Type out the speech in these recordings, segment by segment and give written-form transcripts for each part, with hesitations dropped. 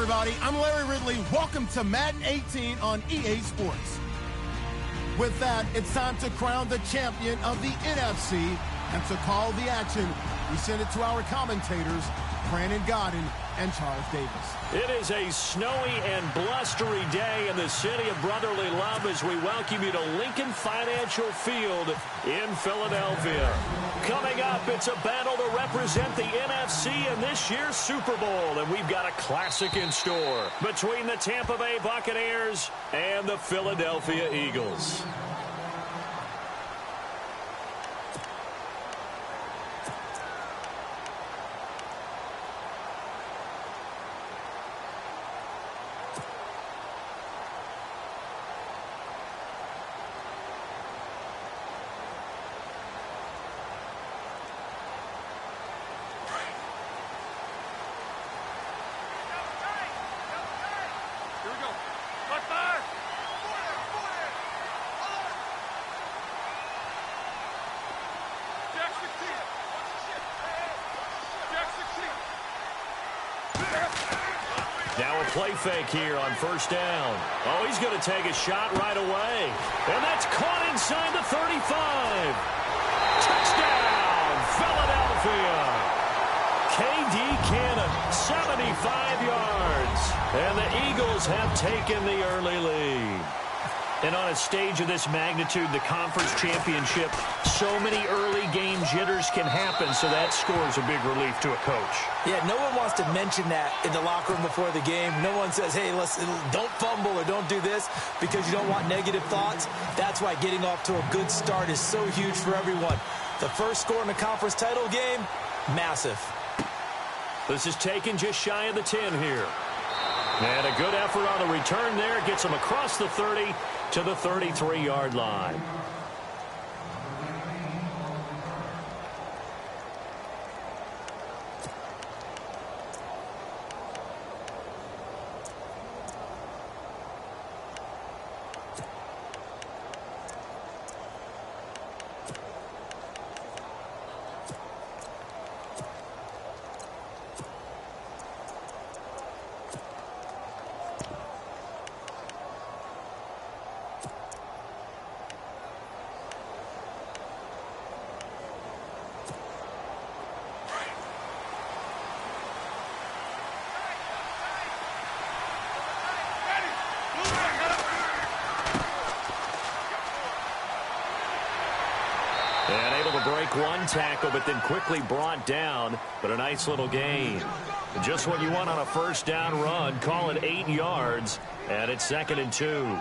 everybody. I'm Larry Ridley. Welcome to Madden 18 on EA Sports. With that, it's time to crown the champion of the NFC. And to call the action, we send it to our commentators, Brandon Godden and Charles Davis. It is a snowy and blustery day in the city of brotherly love as we welcome you to Lincoln Financial Field in Philadelphia. Coming up, it's a battle to represent the NFC in this year's Super Bowl, and we've got a classic in store between the Tampa Bay Buccaneers and the Philadelphia Eagles. Now a play fake here on first down. Oh, he's going to take a shot right away. And that's caught inside the 35. Touchdown, Philadelphia. KD Cannon, 75 yards. And the Eagles have taken the early lead. And on a stage of this magnitude, the conference championship, so many early game jitters can happen, so that scores a big relief to a coach. Yeah, no one wants to mention that in the locker room before the game. No one says, hey, listen, don't fumble or don't do this because you don't want negative thoughts. That's why getting off to a good start is so huge for everyone. The first score in the conference title game, massive. This is taken just shy of the 10 here. And a good effort on the return there. Gets him across the 30 to the 33-yard line. And able to break one tackle, but then quickly brought down. But a nice little gain. Just what you want on a first down run. Call it 8 yards. And it's 2nd and 2.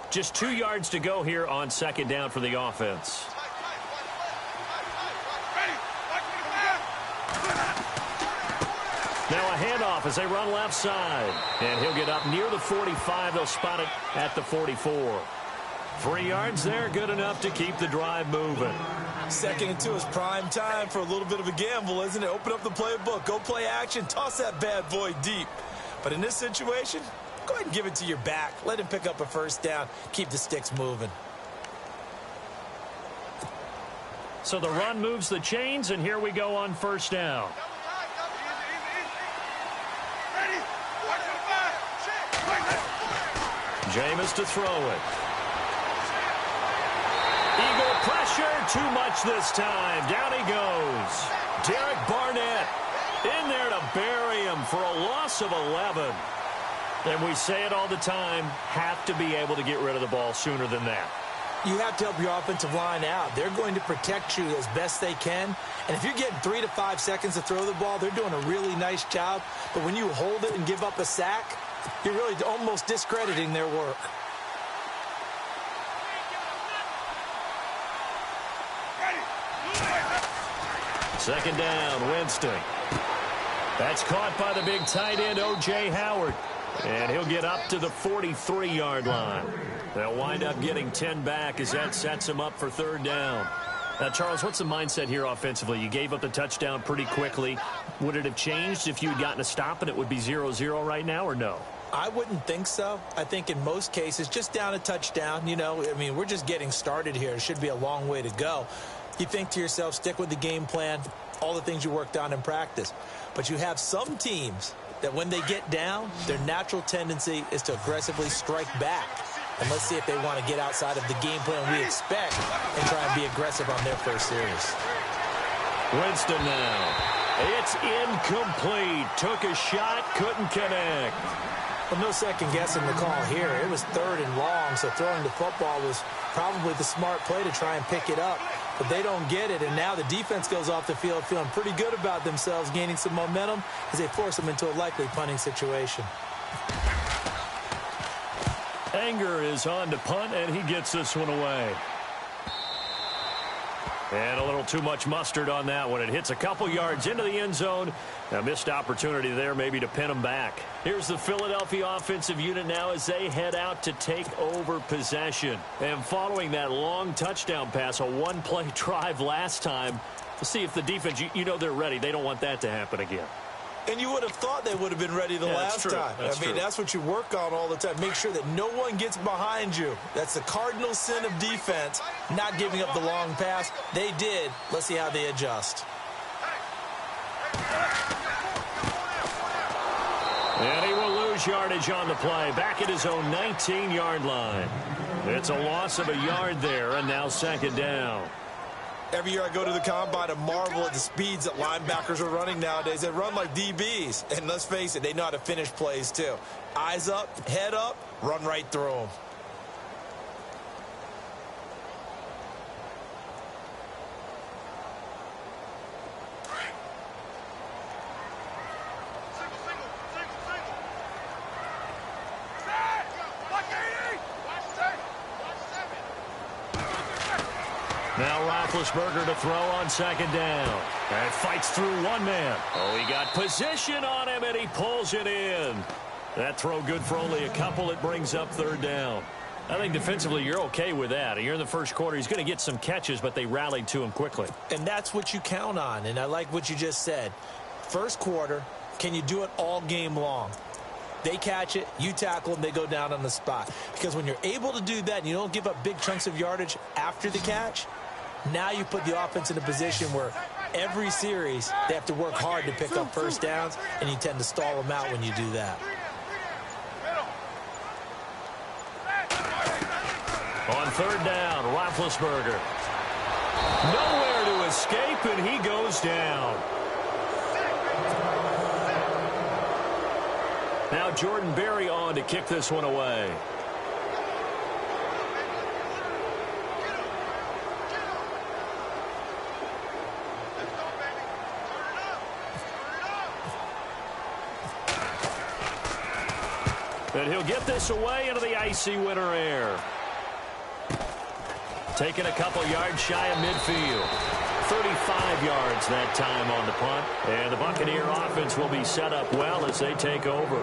Just 2 yards to go here on 2nd down for the offense. Now a handoff as they run left side. And he'll get up near the 45. They'll spot it at the 44. 3 yards there, good enough to keep the drive moving. 2nd and 2 is prime time for a little bit of a gamble, isn't it? Open up the playbook, go play action, toss that bad boy deep. But in this situation, go ahead and give it to your back. Let him pick up a first down. Keep the sticks moving. So the run moves the chains, and here we go on first down. Jameis to throw it. Eagle pressure, too much this time. Down he goes. Derek Barnett in there to bury him for a loss of 11. And we say it all the time, have to be able to get rid of the ball sooner than that. You have to help your offensive line out. They're going to protect you as best they can. And if you're getting 3 to 5 seconds to throw the ball, they're doing a really nice job. But when you hold it and give up a sack, you're really almost discrediting their work. Second down, Winston. That's caught by the big tight end, O.J. Howard. And he'll get up to the 43-yard line. They'll wind up getting 10 back as that sets him up for third down. Now, Charles, what's the mindset here offensively? You gave up the touchdown pretty quickly. Would it have changed if you had gotten a stop and it would be 0-0 right now, or no? I wouldn't think so. I think in most cases, just down a touchdown, we're just getting started here. It should be a long way to go. You think to yourself, stick with the game plan, all the things you worked on in practice. But you have some teams that when they get down, their natural tendency is to aggressively strike back. And let's see if they want to get outside of the game plan we expect and try and be aggressive on their first series. Winston now. It's incomplete. Took a shot, couldn't connect. Well, no second guessing the call here. It was third and long, so throwing the football was probably the smart play to try and pick it up. But they don't get it, and now the defense goes off the field feeling pretty good about themselves, gaining some momentum as they force them into a likely punting situation. Anger is on to punt, and he gets this one away. And a little too much mustard on that one. It hits a couple yards into the end zone. A missed opportunity there maybe to pin them back. Here's the Philadelphia offensive unit now as they head out to take over possession. And following that long touchdown pass, a one-play drive last time, we'll see if the defense, they're ready. They don't want that to happen again. And you would have thought they would have been ready the last time. That's what you work on all the time. Make sure that no one gets behind you. That's the cardinal sin of defense, not giving up the long pass. They did. Let's see how they adjust. And he will lose yardage on the play. Back at his own 19-yard line. It's a loss of a yard there, and now second down. Every year I go to the combine and marvel at the speeds that linebackers are running nowadays. They run like DBs. And let's face it, they know how to finish plays too. Eyes up, head up, run right through them. Now Roethlisberger to throw on second down. And fights through one man. Oh, he got position on him, and he pulls it in. That throw good for only a couple. It brings up third down. I think defensively you're okay with that. Here in the first quarter, he's going to get some catches, but they rallied to him quickly. And that's what you count on, and I like what you just said. First quarter, can you do it all game long? They catch it, you tackle them, they go down on the spot. Because when you're able to do that and you don't give up big chunks of yardage after the catch, now you put the offense in a position where every series they have to work hard to pick up first downs, and you tend to stall them out when you do that. On third down, Roethlisberger. Nowhere to escape, and he goes down. Now Jordan Berry on to kick this one away. And he'll get this away into the icy winter air. Taking a couple yards shy of midfield. 35 yards that time on the punt. And the Buccaneer offense will be set up well as they take over.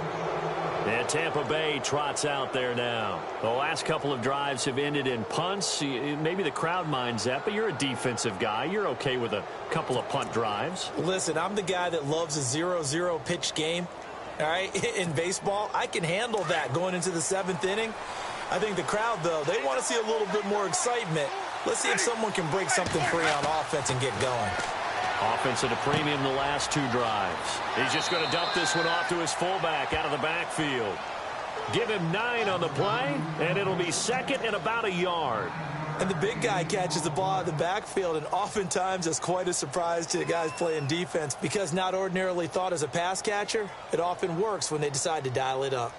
And Tampa Bay trots out there now. The last couple of drives have ended in punts. Maybe the crowd minds that, but you're a defensive guy. You're okay with a couple of punt drives. Listen, I'm the guy that loves a 0-0 pitch game. All right, in baseball, I can handle that going into the seventh inning. I think the crowd, though, they want to see a little bit more excitement. Let's see if someone can break something free on offense and get going. Offense at a premium the last two drives. He's just going to dump this one off to his fullback out of the backfield. Give him 9 on the play, and it'll be second and about a yard. And the big guy catches the ball out of the backfield, and oftentimes it's quite a surprise to the guys playing defense because not ordinarily thought as a pass catcher, it often works when they decide to dial it up.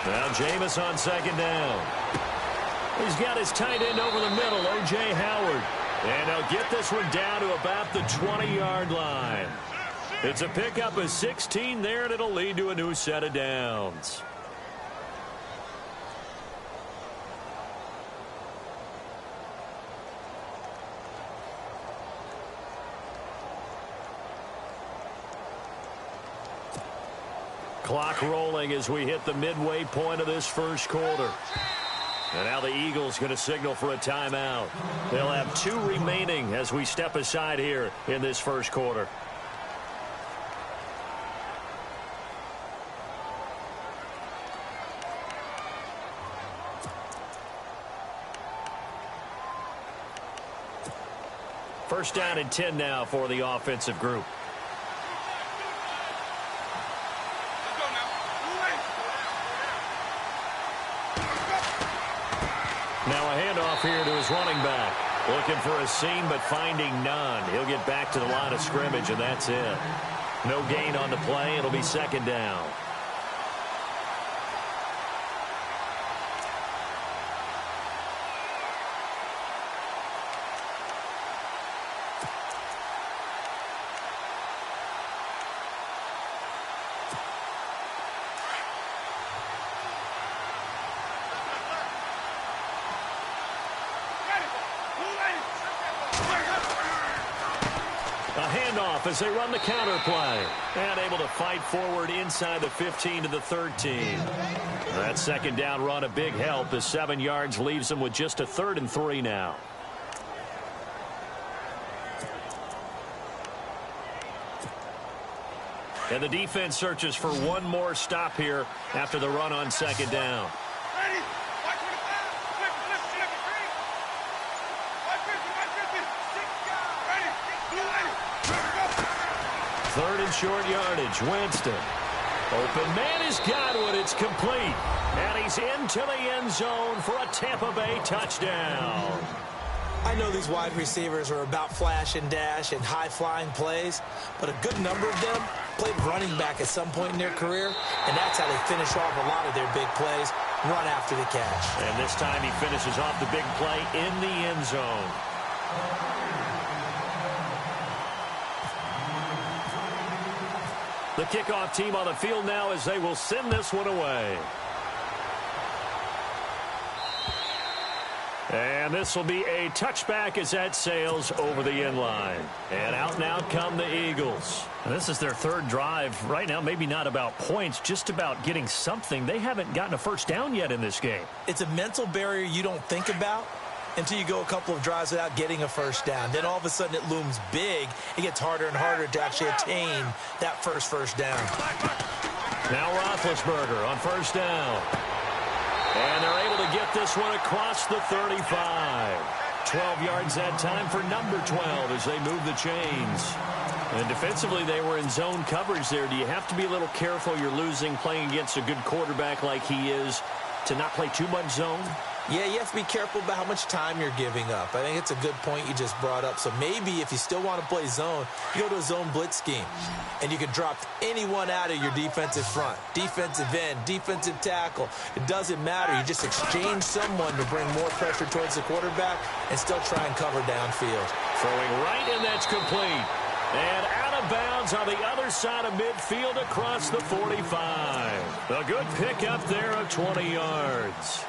Now Jameis on second down. He's got his tight end over the middle, O.J. Howard. And they'll get this one down to about the 20-yard line. It's a pickup of 16 there, and it'll lead to a new set of downs. Clock rolling as we hit the midway point of this first quarter. And now the Eagles going to signal for a timeout. They'll have 2 remaining as we step aside here in this first quarter. First down and 10 now for the offensive group. Now a handoff here to his running back. Looking for a seam, but finding none. He'll get back to the line of scrimmage, and that's it. No gain on the play. It'll be second down. As they run the counter play and able to fight forward inside the 15 to the 13. That second down run a big help as 7 yards leaves them with just a 3rd and 3 now. And the defense searches for one more stop here after the run on second down. Third and short yardage. Winston. Open man has got one. It's complete. And he's into the end zone for a Tampa Bay touchdown. I know these wide receivers are about flash and dash and high-flying plays, but a good number of them played running back at some point in their career, and that's how they finish off a lot of their big plays, run after the catch. And this time he finishes off the big play in the end zone. The kickoff team on the field now as they will send this one away. And this will be a touchback as that sails over the end line. And out come the Eagles. And this is their 3rd drive. Right now, maybe not about points, just about getting something. They haven't gotten a first down yet in this game. It's a mental barrier you don't think about until you go a couple of drives without getting a first down. Then all of a sudden it looms big. It gets harder and harder to actually attain that first down. Now Roethlisberger on first down. And they're able to get this one across the 35. 12 yards that time for number 12 as they move the chains. And defensively, they were in zone coverage there. Do you have to be a little careful? You're losing playing against a good quarterback like he is to not play too much zone? Yeah, you have to be careful about how much time you're giving up. I think it's a good point you just brought up. So maybe if you still want to play zone, you go to a zone blitz scheme. And you can drop anyone out of your defensive front. Defensive end, defensive tackle. It doesn't matter. You just exchange someone to bring more pressure towards the quarterback and still try and cover downfield. Throwing right, and that's complete. And out of bounds on the other side of midfield across the 45. A good pickup there of 20 yards.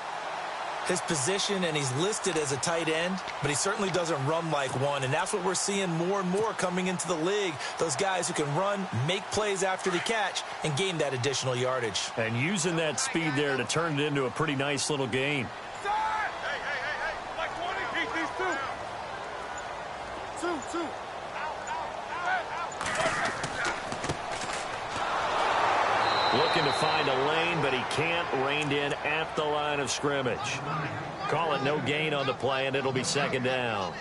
His position, and he's listed as a tight end, but he certainly doesn't run like one, and that's what we're seeing more and more coming into the league. Those guys who can run, make plays after the catch, and gain that additional yardage. And using that speed there to turn it into a pretty nice little gain. Two. Looking to find a lane, but he can't. Reined in at the line of scrimmage. Call it no gain on the play, and it'll be second down.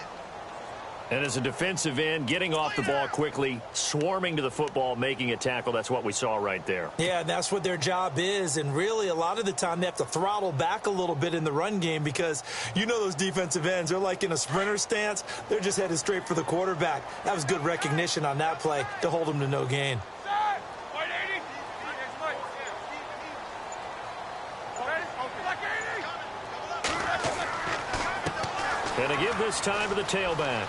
And as a defensive end, getting off the ball quickly, swarming to the football, making a tackle, that's what we saw right there. Yeah, that's what their job is, and really a lot of the time they have to throttle back a little bit in the run game because you know those defensive ends, they're like in a sprinter stance. They're just headed straight for the quarterback. That was good recognition on that play to hold him to no gain. And to give this time to the tailback.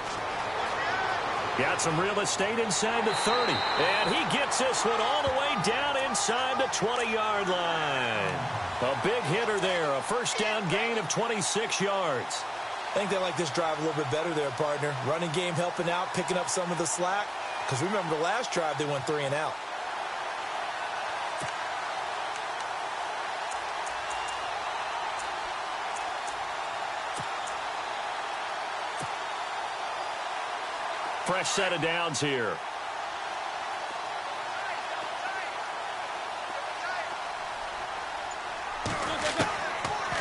Got some real estate inside the 30. And he gets this one all the way down inside the 20-yard line. A big hitter there. A first down gain of 26 yards. I think they like this drive a little bit better there, partner. Running game helping out, picking up some of the slack. Because remember the last drive, they went 3 and out. Fresh set of downs here.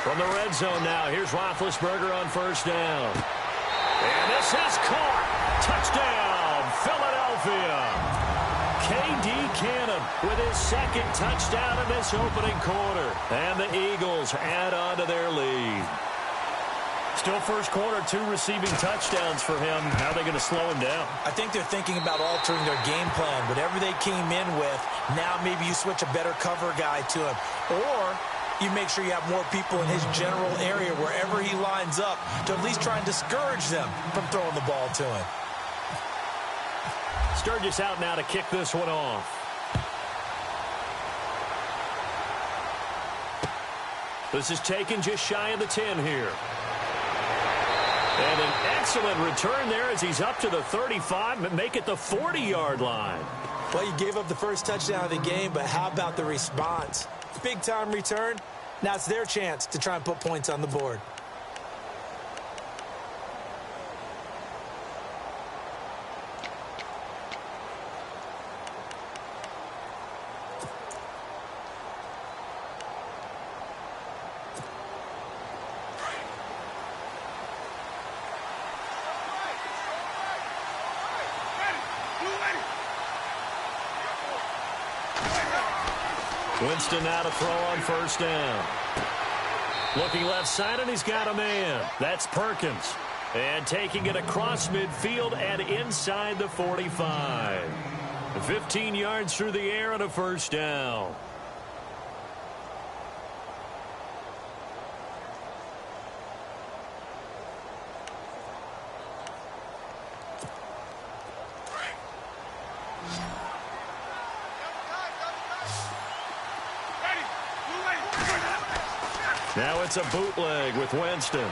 From the red zone now, here's Roethlisberger on first down. And this is caught. Touchdown, Philadelphia. K.D. Cannon with his second touchdown in this opening quarter. And the Eagles add on to their lead. Still first quarter, 2 receiving touchdowns for him. How are they going to slow him down? I think they're thinking about altering their game plan. Whatever they came in with, now maybe you switch a better cover guy to him. Or you make sure you have more people in his general area wherever he lines up to at least try and discourage them from throwing the ball to him. Sturgis out now to kick this one off. This is taken just shy of the 10 here. And an excellent return there as he's up to the 35, but make it the 40-yard line. Well, you gave up the first touchdown of the game, but how about the response? Big-time return. Now it's their chance to try and put points on the board. Winston now to throw on first down. Looking left side, and he's got a man. That's Perkins. And taking it across midfield and inside the 45. 15 yards through the air and a first down. Now it's a bootleg with Winston.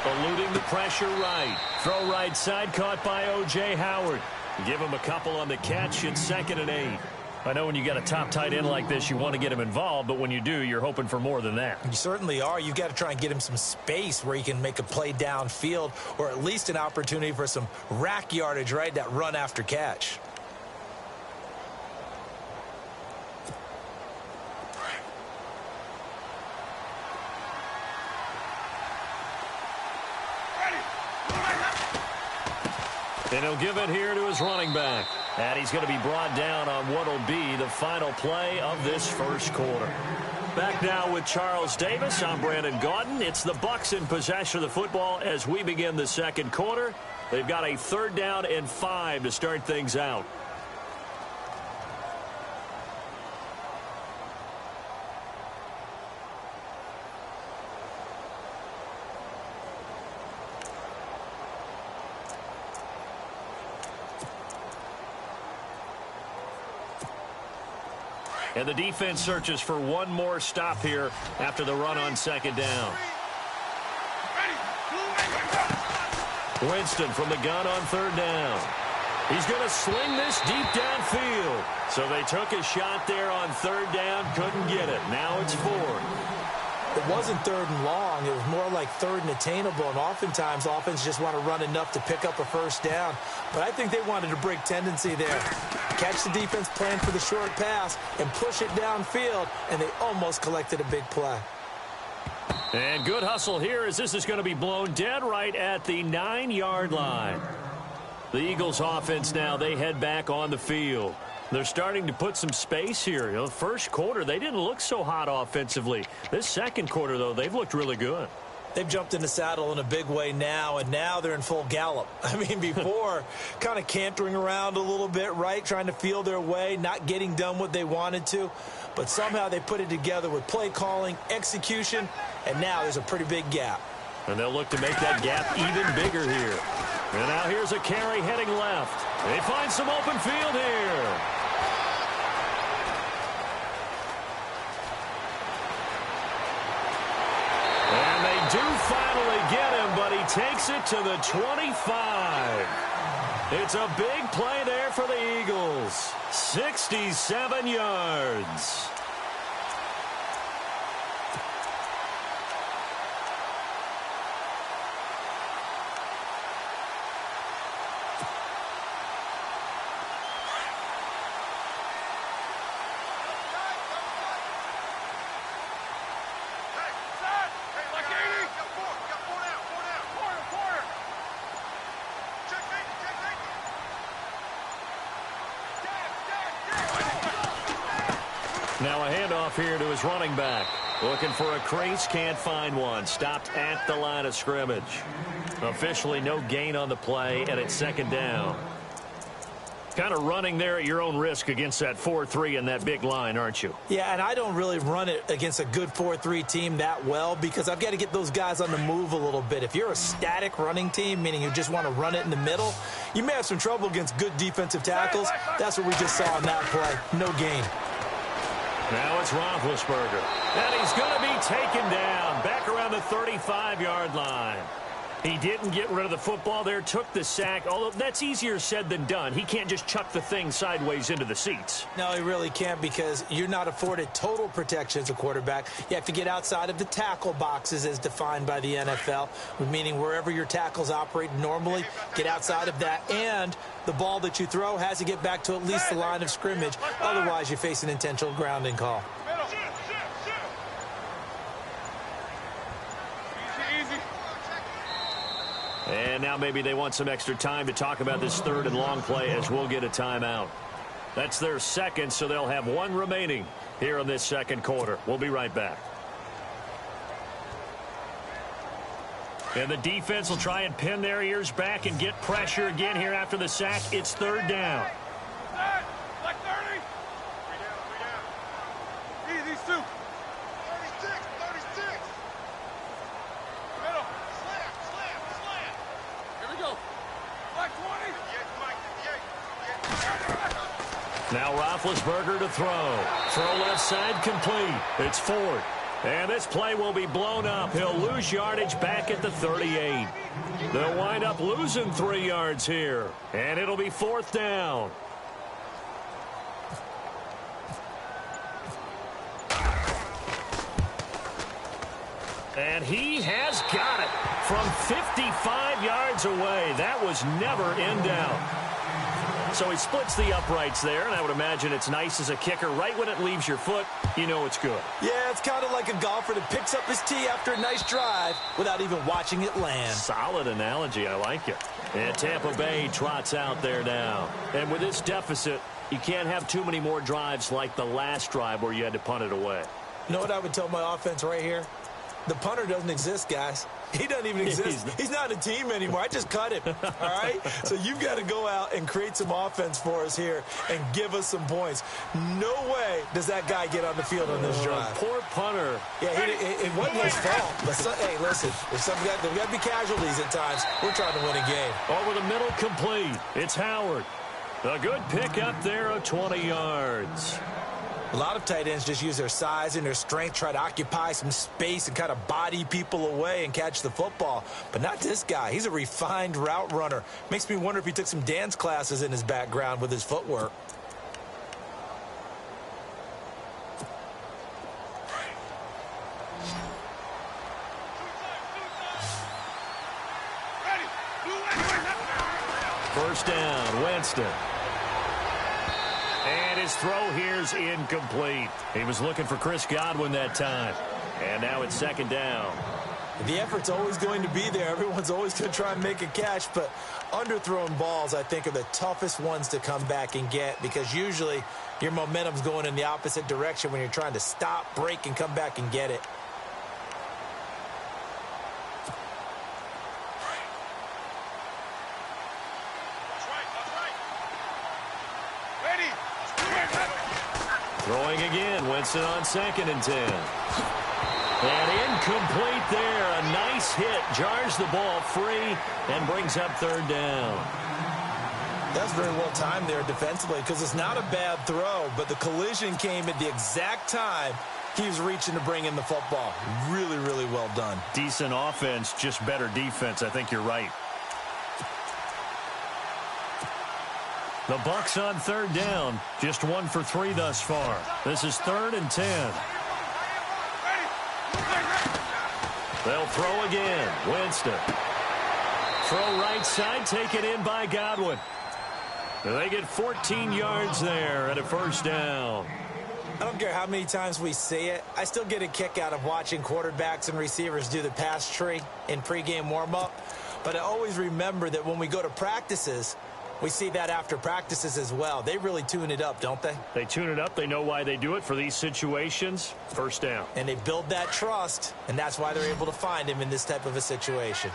Eluding the pressure right. Throw right side caught by O.J. Howard. Give him a couple on the catch. It's 2nd and 8. I know when you got a top tight end like this, you want to get him involved, but when you do, you're hoping for more than that. You certainly are. You've got to try and get him some space where he can make a play downfield, or at least an opportunity for some rack yardage, right? That run after catch. And he'll give it here to his running back. And he's going to be brought down on what will be the final play of this first quarter. Back now with Charles Davis. I'm Brandon Gaudin. It's the Bucs in possession of the football as we begin the second quarter. They've got a 3rd down and 5 to start things out. And the defense searches for one more stop here after the run on 2nd down. Winston from the gun on 3rd down. He's going to sling this deep downfield. So they took a shot there on 3rd down, couldn't get it. Now it's 4th. It wasn't 3rd and long. It was more like 3rd and attainable, and oftentimes offense just want to run enough to pick up a first down. But I think they wanted to break tendency there. Catch the defense plan for the short pass and push it downfield, and they almost collected a big play. And good hustle here as this is going to be blown dead right at the 9-yard line. The Eagles offense now, they head back on the field. They're starting to put some space here. You know, the first quarter, they didn't look so hot offensively. This second quarter, though, they've looked really good. They've jumped in the saddle in a big way now, and now they're in full gallop. I mean, before, kind of cantering around a little bit, right, trying to feel their way, not getting done what they wanted to. But somehow they put it together with play calling, execution, and now there's a pretty big gap. And they'll look to make that gap even bigger here. And now here's a carry heading left. They find some open field here. And they do finally get him, but he takes it to the 25. It's a big play there for the Eagles. 67 yards. Now a handoff here to his running back. Looking for a crease, can't find one. Stopped at the line of scrimmage. Officially no gain on the play, and it's second down. Kind of running there at your own risk against that 4-3 and that big line, aren't you? Yeah, and I don't really run it against a good 4-3 team that well because I've got to get those guys on the move a little bit. If you're a static running team, meaning you just want to run it in the middle, you may have some trouble against good defensive tackles. That's what we just saw in that play. No gain. Now it's Roethlisberger. And he's going to be taken down back around the 35-yard line. He didn't get rid of the football there, took the sack, although that's easier said than done. He can't just chuck the thing sideways into the seats. No, he really can't because you're not afforded total protection as a quarterback. You have to get outside of the tackle boxes as defined by the NFL, meaning wherever your tackles operate normally, get outside of that. And the ball that you throw has to get back to at least the line of scrimmage. Otherwise, you face an intentional grounding call. And now maybe they want some extra time to talk about this third and long play as we'll get a timeout. That's their second, so they'll have one remaining here in this second quarter. We'll be right back. And the defense will try and pin their ears back and get pressure again here after the sack. It's third down. Like 30. Three down. These two. 36. Middle. Slam. Here we go. Like 20. Now Roethlisberger to throw. Throw left side complete. It's Ford. And this play will be blown up. He'll lose yardage back at the 38. They'll wind up losing 3 yards here. And it'll be fourth down. And he has got it from 55 yards away. That was never in doubt. So he splits the uprights there, and I would imagine it's nice as a kicker. Right when it leaves your foot, you know it's good. Yeah, it's kind of like a golfer that picks up his tee after a nice drive without even watching it land. Solid analogy. I like it. And Tampa Bay trots out there now. And with this deficit, you can't have too many more drives like the last drive where you had to punt it away. You know what I would tell my offense right here? The punter doesn't exist, guys. He doesn't even exist. He's not a team anymore. I just cut him, all right? So you've got to go out and create some offense for us here and give us some points. No way does that guy get on the field on this drive. Poor punter. Yeah, it wasn't his fault. But hey, listen, there's got to be casualties at times. We're trying to win a game. Over the middle, complete. It's Howard. A good pick up there of 20 yards. A lot of tight ends just use their size and their strength, try to occupy some space and kind of body people away and catch the football. But not this guy. He's a refined route runner. Makes me wonder if he took some dance classes in his background with his footwork. First down, Winston. And his throw here's incomplete. He was looking for Chris Godwin that time. And now it's second down. The effort's always going to be there. Everyone's always going to try and make a catch, but underthrown balls, I think, are the toughest ones to come back and get because usually your momentum's going in the opposite direction when you're trying to stop, break, and come back and get it. Throwing again, Winston on 2nd and 10. And Incomplete there. A nice hit. Jars the ball free and brings up third down. That's very well timed there defensively because it's not a bad throw, but the collision came at the exact time he was reaching to bring in the football. Really, really well done. Decent offense, just better defense. I think you're right. The Bucs on third down. Just 1 for 3 thus far. This is 3rd and 10. They'll throw again. Winston. Throw right side, taken in by Godwin. They get 14 yards there at a first down. I don't care how many times we see it. I still get a kick out of watching quarterbacks and receivers do the pass tree in pregame warm-up. But I always remember that when we go to practices, we see that after practices as well. They really tune it up, don't they? They tune it up. They know why they do it for these situations. First down. And they build that trust, and that's why they're able to find him in this type of a situation.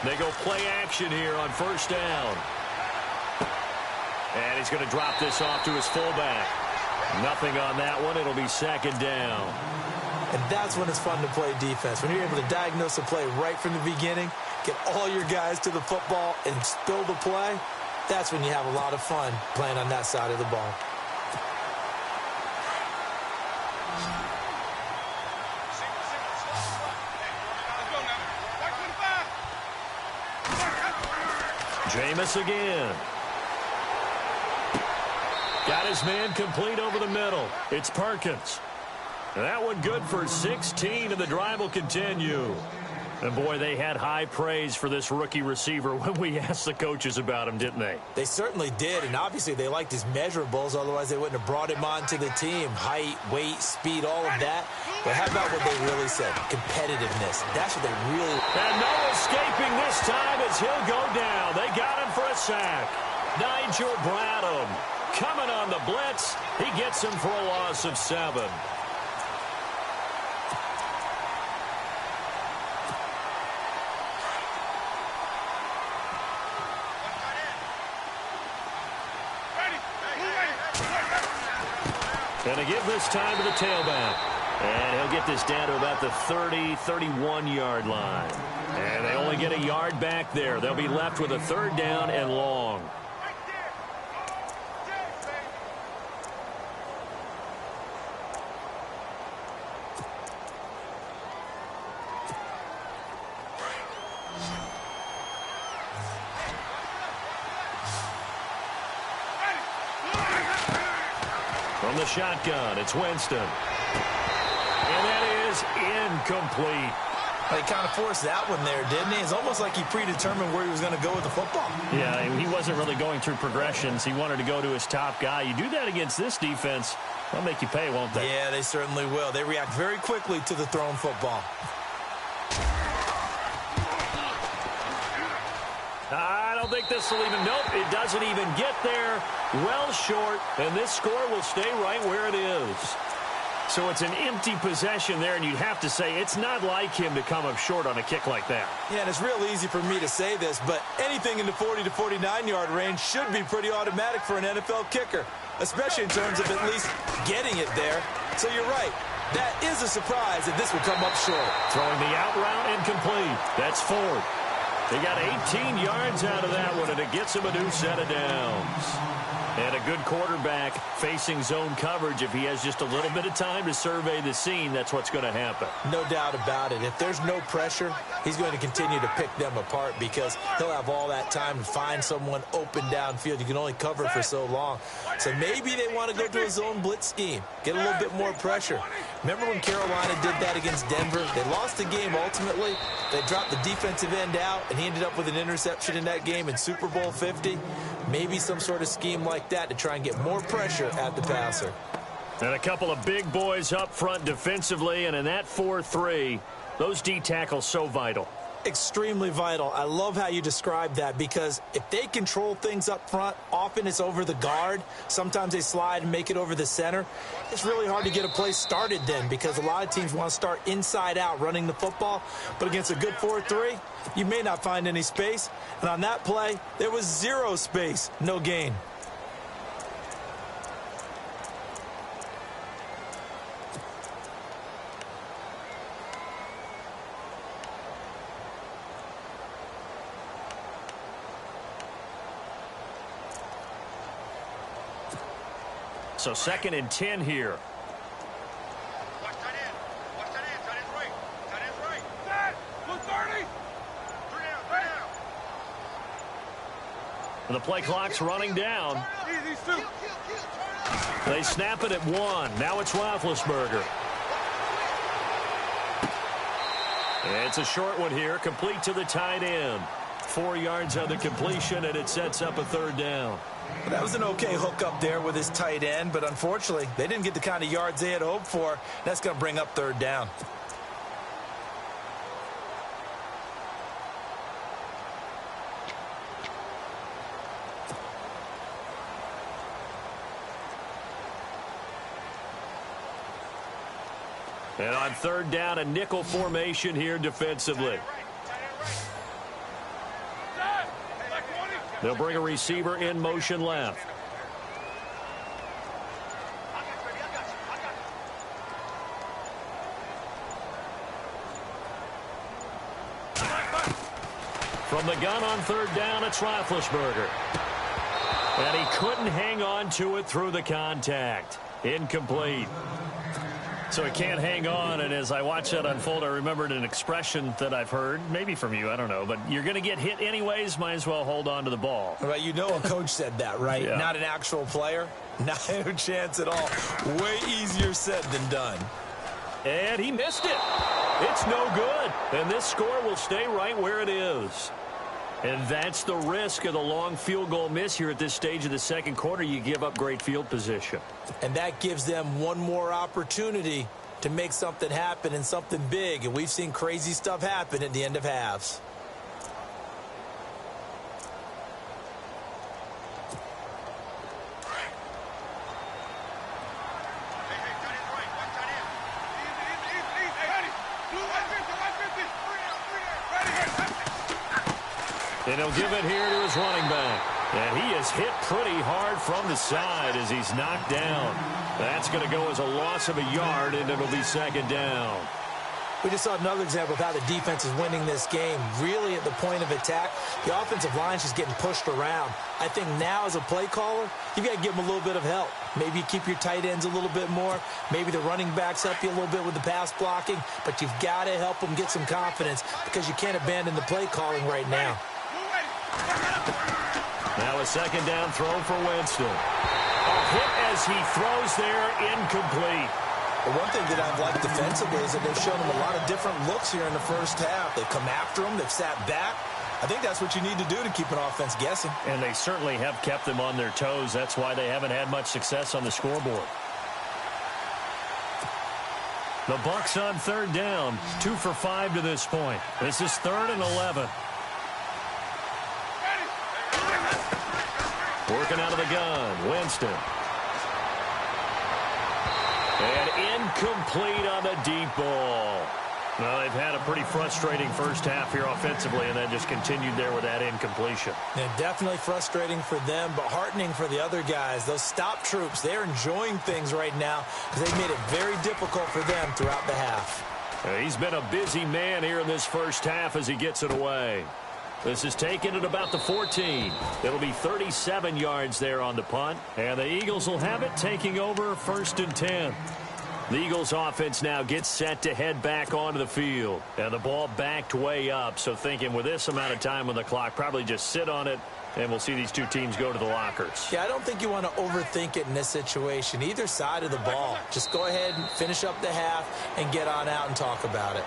They go play action here on first down. And he's going to drop this off to his fullback. Nothing on that one. It'll be second down. And that's when it's fun to play defense. When you're able to diagnose a play right from the beginning, get all your guys to the football and spill the play, that's when you have a lot of fun playing on that side of the ball. Jameis again. Got his man complete over the middle. It's Perkins. That one good for 16, and the drive will continue. And, boy, they had high praise for this rookie receiver when we asked the coaches about him, didn't they? They certainly did, and obviously they liked his measurables. Otherwise, they wouldn't have brought him onto the team. Height, weight, speed, all of that. But how about what they really said? Competitiveness. That's what they really... And no escaping this time as he'll go down. They got him for a sack. Nigel Bradham coming on the blitz. He gets him for a loss of 7. And a give this time to the tailback. And he'll get this down to about the 30, 31-yard line. And they only get a yard back there. They'll be left with a third down and long. From the shotgun, it's Winston. And that is incomplete. He kind of forced that one there, didn't he? It's almost like he predetermined where he was going to go with the football. Yeah, he wasn't really going through progressions. He wanted to go to his top guy. You do that against this defense, they'll make you pay, won't they? Yeah, they certainly will. They react very quickly to the thrown football. I don't think this will even, nope, it doesn't even get there. Well short, and this score will stay right where it is. So it's an empty possession there, and you'd have to say it's not like him to come up short on a kick like that. Yeah, and it's real easy for me to say this, but anything in the 40 to 49-yard range should be pretty automatic for an NFL kicker, especially in terms of at least getting it there. So you're right. That is a surprise that this will come up short. Throwing the out route incomplete. That's Ford. They got 18 yards out of that one, and it gets him a new set of downs. And a good quarterback facing zone coverage. If he has just a little bit of time to survey the scene, that's what's going to happen. No doubt about it. If there's no pressure, he's going to continue to pick them apart because he'll have all that time to find someone open downfield. You can only cover for so long. So maybe they want to go to a zone blitz scheme, get a little bit more pressure. Remember when Carolina did that against Denver? They lost the game ultimately. They dropped the defensive end out, and he ended up with an interception in that game in Super Bowl 50. Maybe some sort of scheme like that to try and get more pressure at the passer. And a couple of big boys up front defensively, and in that 4-3, those D tackles so vital. Extremely vital. I love how you describe that because if they control things up front, often it's over the guard. Sometimes they slide and make it over the center. It's really hard to get a play started then because a lot of teams want to start inside out running the football. But against a good 4-3, you may not find any space. And on that play, there was zero space, no gain. So 2nd and 10 here. Watch tight end. Watch tight end. Tight end's right. Tight end's right. Set. Look 30. 3 down. 3 down. The play clock's running down. Easy, Stu. They snap it at 1. Now it's Roethlisberger. It's a short one here, complete to the tight end. 4 yards on the completion, and it sets up a 3rd down. That was an okay hook up there with his tight end, but unfortunately, they didn't get the kind of yards they had hoped for. That's going to bring up 3rd down. And on 3rd down, a nickel formation here defensively. They'll bring a receiver in motion left. From the gun on 3rd down, it's Roethlisberger. And he couldn't hang on to it through the contact. Incomplete. So he can't hang on, and as I watch that unfold, I remembered an expression that I've heard, maybe from you, I don't know, but you're going to get hit anyways, might as well hold on to the ball. Well, you know a coach said that, right? Yeah. Not an actual player. No chance at all. Way easier said than done. And he missed it. It's no good, and this score will stay right where it is. And that's the risk of the long field goal miss here at this stage of the 2nd quarter. You give up great field position. And that gives them one more opportunity to make something happen and something big. And we've seen crazy stuff happen at the end of halves. And he'll give it here to his running back. And he is hit pretty hard from the side as he's knocked down. That's going to go as a loss of a yard, and it'll be 2nd down. We just saw another example of how the defense is winning this game. Really at the point of attack, the offensive line's just getting pushed around. I think now as a play caller, you've got to give them a little bit of help. Maybe you keep your tight ends a little bit more. Maybe the running backs help you a little bit with the pass blocking. But you've got to help them get some confidence because you can't abandon the play calling right now. Now a 2nd down throw for Winston. A hit as he throws there, incomplete. The one thing that I've liked defensively is that they've shown them a lot of different looks here in the first half. They've come after them. They've sat back. I think that's what you need to do to keep an offense guessing. And they certainly have kept them on their toes. That's why they haven't had much success on the scoreboard. The Bucs on 3rd down. 2 for 5 to this point. This is 3rd and 11. Working out of the gun, Winston. And incomplete on the deep ball. Well, they've had a pretty frustrating first half here offensively, and then just continued there with that incompletion. Yeah, definitely frustrating for them, but heartening for the other guys. Those stop troops, they're enjoying things right now because they've made it very difficult for them throughout the half. He's been a busy man here in this first half as he gets it away. This is taken at about the 14. It'll be 37 yards there on the punt. And the Eagles will have it, taking over 1st and 10. The Eagles offense now gets set to head back onto the field. And the ball backed way up. So thinking with this amount of time on the clock, probably just sit on it. And we'll see these two teams go to the lockers. Yeah, I don't think you want to overthink it in this situation. Either side of the ball. Just go ahead and finish up the half and get on out and talk about it.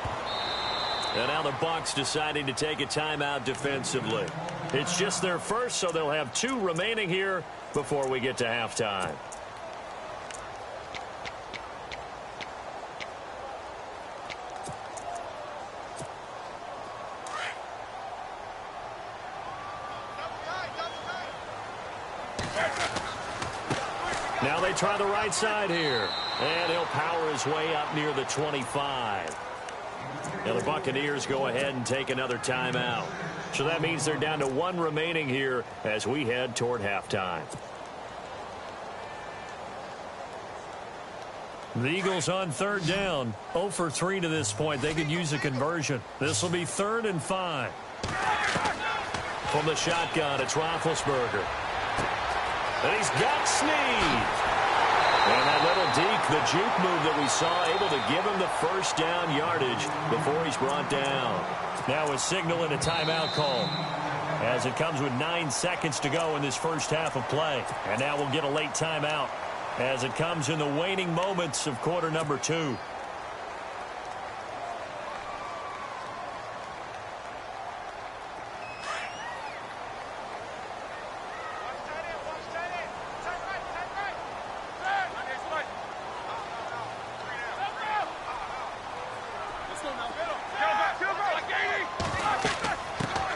And now the Bucs deciding to take a timeout defensively. It's just their first, so they'll have 2 remaining here before we get to halftime. Now they try the right side here. And he'll power his way up near the 25. Now the Buccaneers go ahead and take another timeout. So that means they're down to 1 remaining here as we head toward halftime. The Eagles on 3rd down. 0 for 3 to this point. They could use a conversion. This will be 3rd and 5. From the shotgun, it's Roethlisberger. And he's got Snead. And that little deke, the juke move that we saw, able to give him the first down yardage before he's brought down. Now a signal and a timeout call, as it comes with 9 seconds to go in this first half of play. And now we'll get a late timeout as it comes in the waning moments of quarter number 2.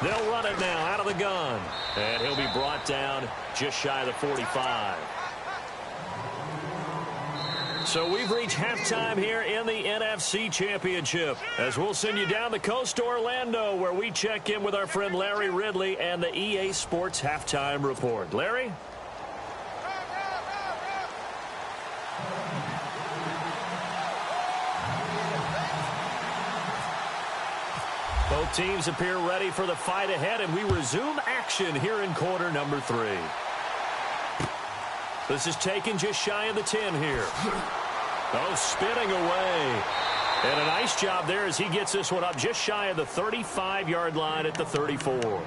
They'll run it now out of the gun. And he'll be brought down just shy of the 45. So we've reached halftime here in the NFC Championship, as we'll send you down the coast to Orlando, where we check in with our friend Larry Ridley and the EA Sports Halftime Report. Larry? Both teams appear ready for the fight ahead, and we resume action here in quarter number 3. This is taken just shy of the 10 here. Oh, spinning away. And a nice job there as he gets this one up just shy of the 35-yard line at the 34.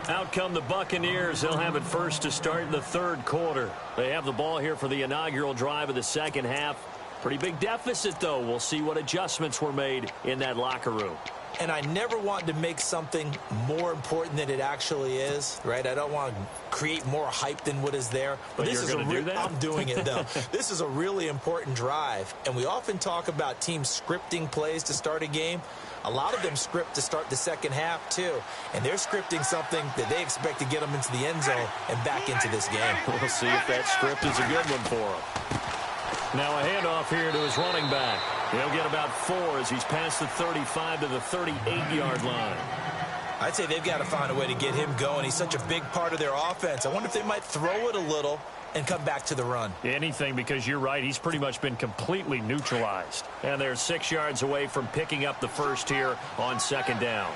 Out come the Buccaneers. They'll have it first to start in the third quarter. They have the ball here for the inaugural drive of the second half. Pretty big deficit, though. We'll see what adjustments were made in that locker room. And I never want to make something more important than it actually is, right? I don't want to create more hype than what is there. But this is do that? I'm doing it, though. This is a really important drive. And we often talk about teams scripting plays to start a game. A lot of them script to start the second half, too. And they're scripting something that they expect to get them into the end zone and back into this game. We'll see if that script is a good one for them. Now a handoff here to his running back. He'll get about 4 as he's past the 35 to the 38-yard line. I'd say they've got to find a way to get him going. He's such a big part of their offense. I wonder if they might throw it a little and come back to the run. Anything, because you're right. He's pretty much been completely neutralized. And they're 6 yards away from picking up the first here on second down.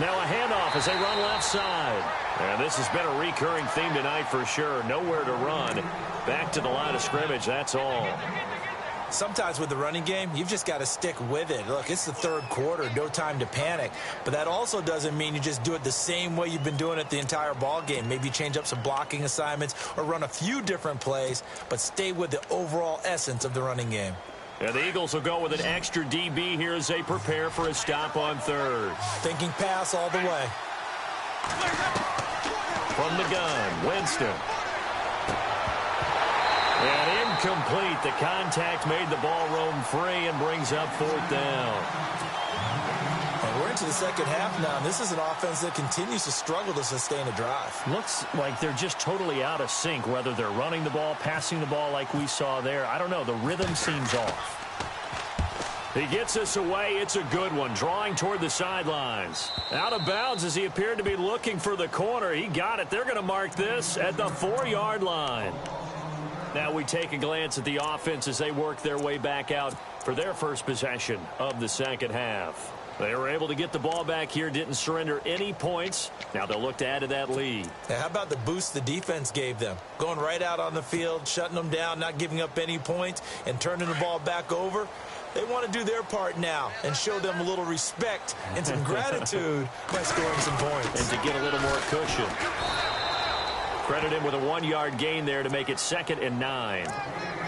Now a handoff as they run left side. And this has been a recurring theme tonight for sure. Nowhere to run. Back to the line of scrimmage, that's all. Sometimes with the running game, you've just got to stick with it. Look, it's the third quarter, no time to panic. But that also doesn't mean you just do it the same way you've been doing it the entire ball game. Maybe change up some blocking assignments or run a few different plays, but stay with the overall essence of the running game. And the Eagles will go with an extra DB here as they prepare for a stop on third. Thinking pass all the way. From the gun, Winston. And incomplete. The contact made the ball roam free and brings up fourth down. And we're into the second half now, and this is an offense that continues to struggle to sustain a drive. Looks like they're just totally out of sync, whether they're running the ball, passing the ball like we saw there. I don't know. The rhythm seems off. He gets this away. It's a good one, drawing toward the sidelines. Out of bounds as he appeared to be looking for the corner. He got it. They're going to mark this at the 4-yard line. Now we take a glance at the offense as they work their way back out for their first possession of the second half. They were able to get the ball back here, didn't surrender any points. Now they'll look to add to that lead. Now, how about the boost the defense gave them? Going right out on the field, shutting them down, not giving up any points, and turning the ball back over. They want to do their part now and show them a little respect and some gratitude by scoring some points. And to get a little more cushion. Credit him with a 1-yard gain there to make it 2nd and 9.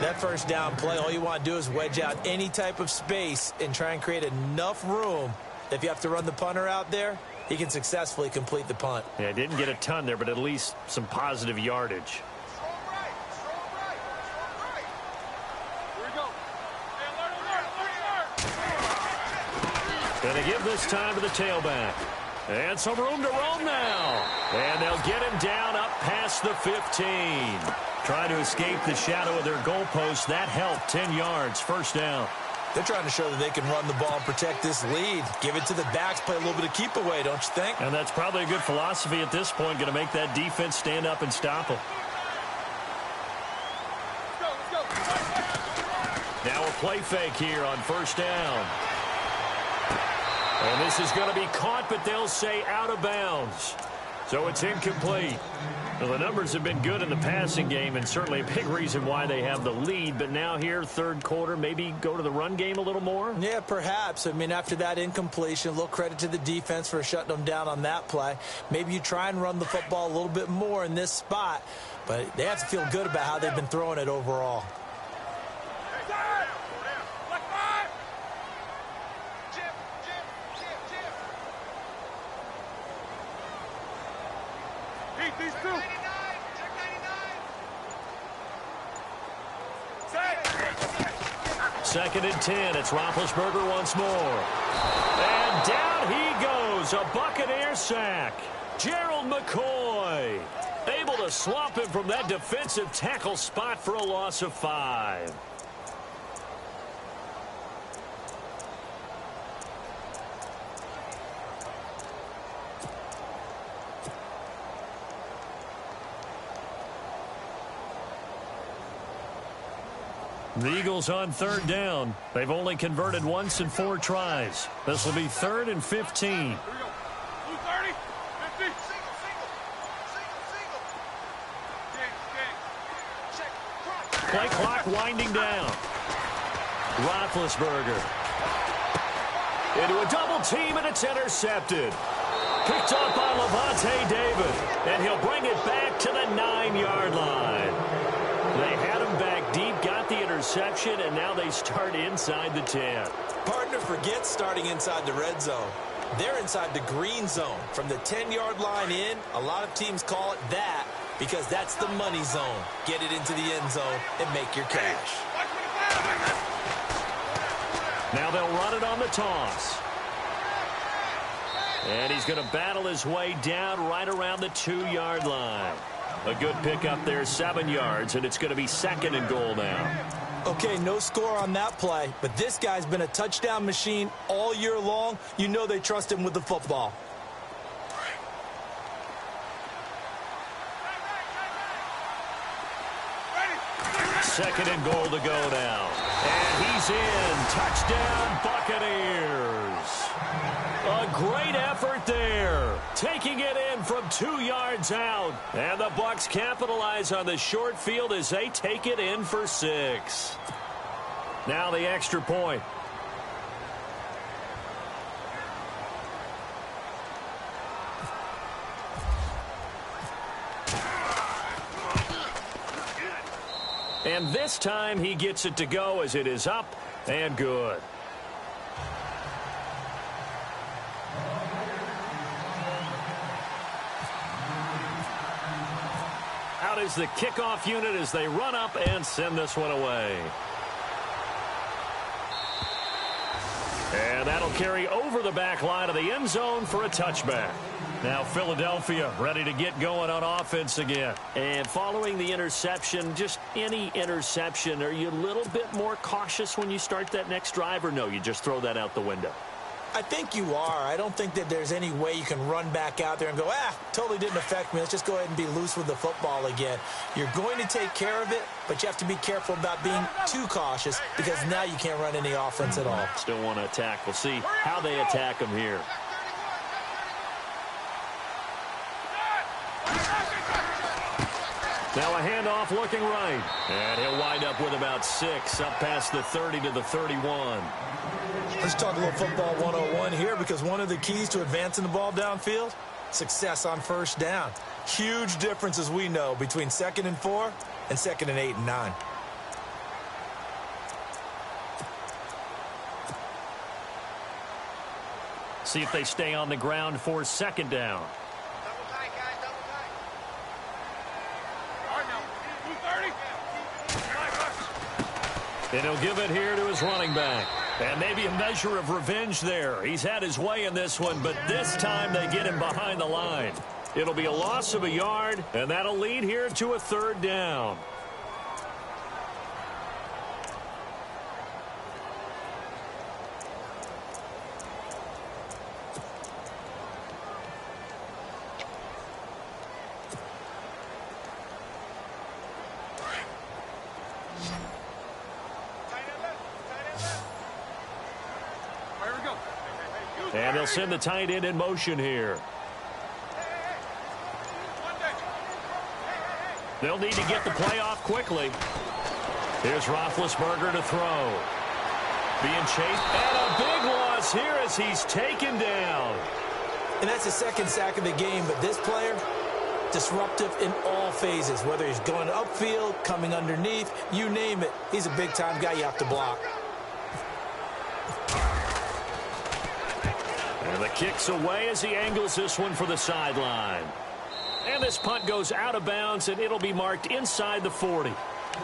That first down play, all you want to do is wedge out any type of space and try and create enough room. If you have to run the punter out there, he can successfully complete the punt. Yeah, didn't get a ton there, but at least some positive yardage. And they give this time to the tailback. And some room to roam now. And they'll get him down up past the 15. Trying to escape the shadow of their goalpost. That helped. 10 yards. First down. They're trying to show that they can run the ball and protect this lead. Give it to the backs. Play a little bit of keep away, don't you think? And that's probably a good philosophy at this point. Going to make that defense stand up and stop them. Now a play fake here on first down. And this is going to be caught, but they'll say out of bounds. So it's incomplete. Well, the numbers have been good in the passing game and certainly a big reason why they have the lead. But now here, third quarter, maybe go to the run game a little more? Yeah, perhaps. I mean, after that incompletion, a little credit to the defense for shutting them down on that play. Maybe you try and run the football a little bit more in this spot. But they have to feel good about how they've been throwing it overall. Second and 10. It's Roethlisberger once more. And down he goes. A Buccaneer sack. Gerald McCoy able to swamp him from that defensive tackle spot for a loss of 5. The Eagles on third down. They've only converted once in 4 tries. This will be 3rd and 15. Here we go. 30, 50. Single. Play clock winding down. Roethlisberger. Into a double team, and it's intercepted. Picked off by Levante David. And he'll bring it back to the 9-yard line. They had him back deep, got the interception, and now they start inside the 10. Partner forgets starting inside the red zone. They're inside the green zone. From the 10-yard line in, a lot of teams call it that because that's the money zone. Get it into the end zone and make your cash. Now they'll run it on the toss. And he's going to battle his way down right around the 2-yard line. A good pickup there, 7 yards, and it's going to be 2nd and goal now. Okay, no score on that play, but this guy's been a touchdown machine all year long. You know they trust him with the football. Second and goal to go now. And he's in. Touchdown, Buccaneers. A great effort there. Taking it in from 2 yards out. And the Bucs capitalize on the short field as they take it in for 6. Now the extra point. And this time he gets it to go as it is up and good. Out is the kickoff unit as they run up and send this one away. And that'll carry over the back line of the end zone for a touchback. Now Philadelphia ready to get going on offense again. And following the interception, just any interception, are you a little bit more cautious when you start that next drive, or no, you just throw that out the window? I think you are. I don't think that there's any way you can run back out there and go, totally didn't affect me. Let's just go ahead and be loose with the football again. You're going to take care of it, but you have to be careful about being too cautious because now you can't run any offense at all. Still want to attack. We'll see how they attack them here. Now a handoff looking right. And he'll wind up with about 6 up past the 30 to the 31. Let's talk a little football 101 here because one of the keys to advancing the ball downfield, success on first down. Huge difference, as we know, between 2nd and 4 and 2nd and 8 and 9. See if they stay on the ground for 2nd down. And he'll give it here to his running back. And maybe a measure of revenge there. He's had his way in this one, but this time they get him behind the line. It'll be a loss of a yard, and that'll lead here to a 3rd down. And they'll send the tight end in motion here. They'll need to get the play off quickly. Here's Roethlisberger to throw. Being chased, and a big loss here as he's taken down. And that's the second sack of the game, but this player, disruptive in all phases, whether he's going upfield, coming underneath, you name it. He's a big-time guy you have to block. And the kick's away as he angles this one for the sideline. And this punt goes out of bounds, and it'll be marked inside the 40.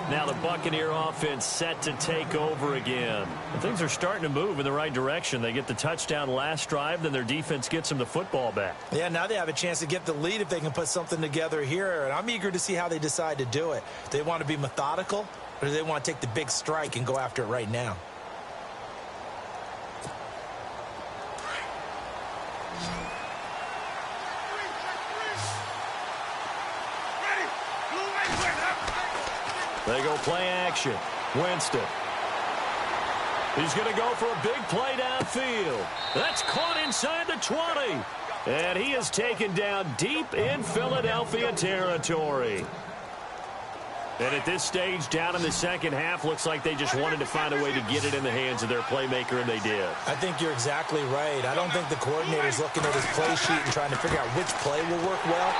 Now the Buccaneer offense set to take over again. And things are starting to move in the right direction. They get the touchdown last drive, then their defense gets them the football back. Yeah, now they have a chance to get the lead if they can put something together here. And I'm eager to see how they decide to do it. Do they want to be methodical, or do they want to take the big strike and go after it right now? They go play action. Winston. He's going to go for a big play downfield. That's caught inside the 20. And he is taken down deep in Philadelphia territory. And at this stage, down in the second half, looks like they just wanted to find a way to get it in the hands of their playmaker, and they did. I think you're exactly right. I don't think the coordinator's looking at his play sheet and trying to figure out which play will work well.